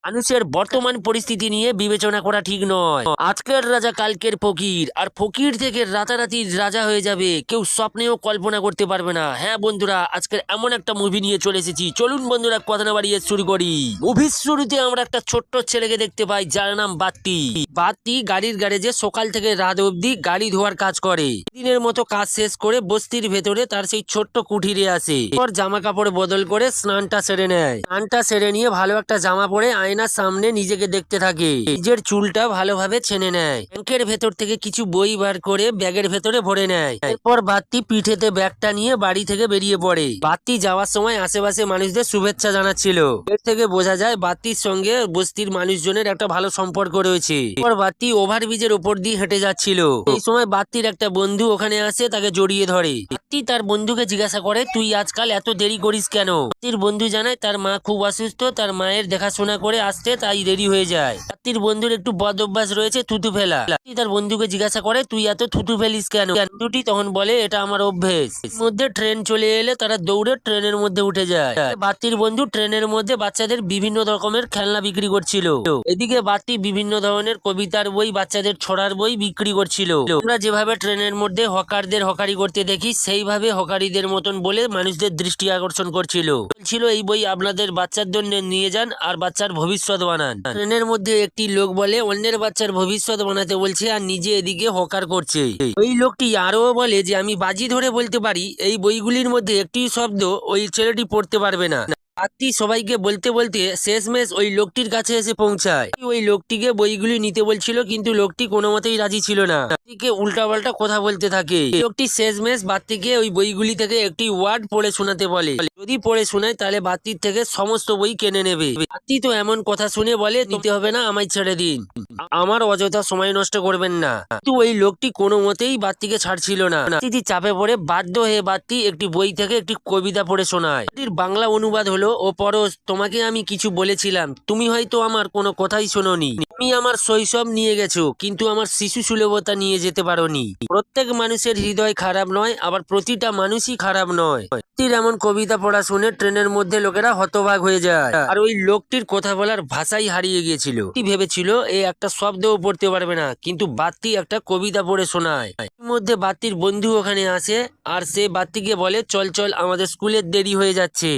মানুষের বর্তমান পরিস্থিতি নিয়ে বিবেচনা করা ঠিক নয়। আজকের রাজা কালকের ফকির, আর ফকির থেকে রাতারাতি রাজা হয়ে যাবে কেউ স্বপ্নেও কল্পনা করতে পারবে না। হ্যাঁ বন্ধুরা, আজকের এমন একটা মুভি নিয়ে চলে এসেছি, চলুন বন্ধুরা কথা না বাড়িয়ে শুরু করি। মুভির শুরুতে আমরা একটা ছোট্ট ছেলেকে দেখতে পাই যার নাম বাত্তি। বাত্তি গাড়ির গ্যারেজে সকাল থেকে রাত অবধি গাড়ি ধোয়ার কাজ করে। দিনের মতো কাজ শেষ করে বস্তির ভেতরে তার সেই ছোট্ট কুঠিরে আসে। পর জামা কাপড় বদল করে স্নানটা সেরে নেয়। স্নানটা সেরে নিয়ে ভালো একটা জামা পরে আয়নার সামনে নিজেকে দেখতে থাকে। নিজের চুলটা ভালোভাবে ছেনে নেয়। ব্যাংকের ভেতর থেকে কিছু বই বার করে ব্যাগের ভেতরে ভরে নেয়। এরপর বাত্তি পিঠেতে ব্যাগটা নিয়ে বাড়ি থেকে বেরিয়ে পড়ে। বাত্তি যাওয়ার সময় আশেপাশে মানুষদের শুভেচ্ছা জানাচ্ছিল। এর থেকে বোঝা যায় বাত্তির সঙ্গে বস্তির মানুষজনের একটা ভালো সম্পর্ক রয়েছে। এরপর বাত্তি ওভারব্রিজের উপর দিয়ে হেঁটে যাচ্ছিল। এই সময় বাত্তির একটা বন্ধু ওখানে আসে, তাকে জড়িয়ে ধরে। বাত্তি তার বন্ধুকে জিজ্ঞাসা করে, তুই আজকাল এত দেরি করিস কেন? বাত্তির বন্ধু জানায় তার মা খুব অসুস্থ, তার মায়ের দেখাশোনা করে আসতে তাই দেরি হয়ে যায়। বাত্তির বন্ধুর একটু বদ অভ্যাস রয়েছে থুতু ফেলা। বাত্তি তার বন্ধুকে জিজ্ঞাসা করে, তুই এত থুতু ফেলিস কেন? বন্ধুটি তখন বলে, এটা আমার অভ্যেস। মধ্যে ট্রেন চলে এলে তারা দৌড়ে ট্রেনের মধ্যে উঠে যায়। বাত্তির বন্ধু ট্রেনের মধ্যে বাচ্চাদের বিভিন্ন রকমের খেলনা বিক্রি করছিল। এদিকে বাত্তি বিভিন্ন ধরনের কবিতার বই, বাচ্চাদের ছড়ার বই বিক্রি করছিল। আমরা যেভাবে ট্রেনের মধ্যে হকারদের হকারি করতে দেখি, সেইভাবে হকারিদের মতন বলে মানুষদের দৃষ্টি আকর্ষণ করছিল। বলছিল, এই বই আপনাদের বাচ্চার জন্য নিয়ে যান আর বাচ্চার ভবিষ্যৎ বানান। ট্রেনের মধ্যে একটি লোক বলে অন্যের বাচ্চার ভবিষ্যৎ বানাতে বলছে, আর নিজে এদিকে হকার করছে। ওই লোকটি আরো বলে যে আমি বাজি ধরে বলতে পারি এই বইগুলির মধ্যে একটি শব্দ ওই ছেলেটি পড়তে পারবে না। বাত্তি সবাইকে বলতে বলতে শেষমেশ ওই লোকটির কাছে এসে পৌঁছায়। ওই লোকটিকে বইগুলি নিতে বলছিল, কিন্তু লোকটি কোনো মতেই রাজি ছিল না। বাত্তিকে উল্টাপাল্টা কথা বলতে থাকে। লোকটি শেষমেশ বাত্তিকে ওই বইগুলি থেকে একটি ওয়ার্ড পড়ে শোনাতে বলে। যদি পড়ে শোনায় তাহলে বাত্তির থেকে সমস্ত বই কিনে নেবে। বাত্তি তো এমন কথা শুনে বলে, নিতে হবে না, আমায় ছেড়ে দিন, আমার অযথা সময় নষ্ট করবেন না। কিন্তু ওই লোকটি কোনো মতেই বাত্তিকে ছাড়ছিল না। বাত্তি চাপে পড়ে বাধ্য হয়ে বাত্তি একটি বই থেকে একটি কবিতা পড়ে শোনায়। এটির বাংলা অনুবাদ হলো, ও পরশ, তোমাকে আমি কিছু বলেছিলাম, তুমি হয়তো আমার কোনো কথাই শোনোনি। তুমি আমার শৈশব নিয়ে গেছো, কিন্তু আমার শিশু সুলভতা নিয়ে যেতে পারোনি। প্রত্যেক মানুষের হৃদয় খারাপ নয়, আবার প্রতিটা মানুষই খারাপ নয়। বাত্তির এমন কবিতা পড়া শুনে ট্রেনের মধ্যে লোকেরা হতবাক হয়ে যায়, আর ওই লোকটির কথা বলার ভাষাই হারিয়ে গিয়েছিল। ভেবেছিল এ একটা শব্দও পড়তে পারবে না, কিন্তু বাত্তি একটা কবিতা পড়ে শোনায়। এর মধ্যে বাত্তির বন্ধু ওখানে আসে, আর সে বাত্তিকে বলে, চল চল, আমাদের স্কুলের দেরি হয়ে যাচ্ছে।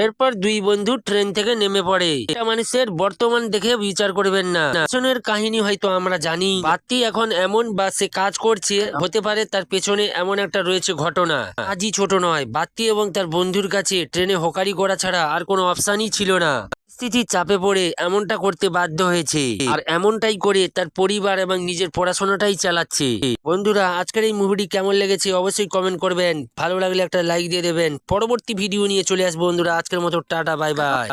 এরপর দুই বন্ধু ট্রেন থেকে নেমে পড়ে। এটা মানুষের বর্তমান দেখে বিচার করবেন না। পেছনের কাহিনী হয়তো আমরা জানি, বাত্তি এখন এমন বা সে কাজ করছে, হতে পারে তার পেছনে এমন একটা রয়েছে ঘটনা। আজই ছোট নয়, বাত্তি এবং তার বন্ধুর কাছে ট্রেনে হকারি করা ছাড়া আর কোনো অপশনই ছিল না। পরিস্থিতির চাপে পড়ে এমনটা করতে বাধ্য হয়েছে, আর এমনটাই করে তার পরিবার এবং নিজের পড়াশোনাটাই চালাচ্ছে। বন্ধুরা, আজকের এই মুভিটি কেমন লেগেছে অবশ্যই কমেন্ট করবেন। ভালো লাগলে একটা লাইক দিয়ে দেবেন। পরবর্তী ভিডিও নিয়ে চলে আসবো বন্ধুরা। আজকের মতো টাটা, বাই বাই।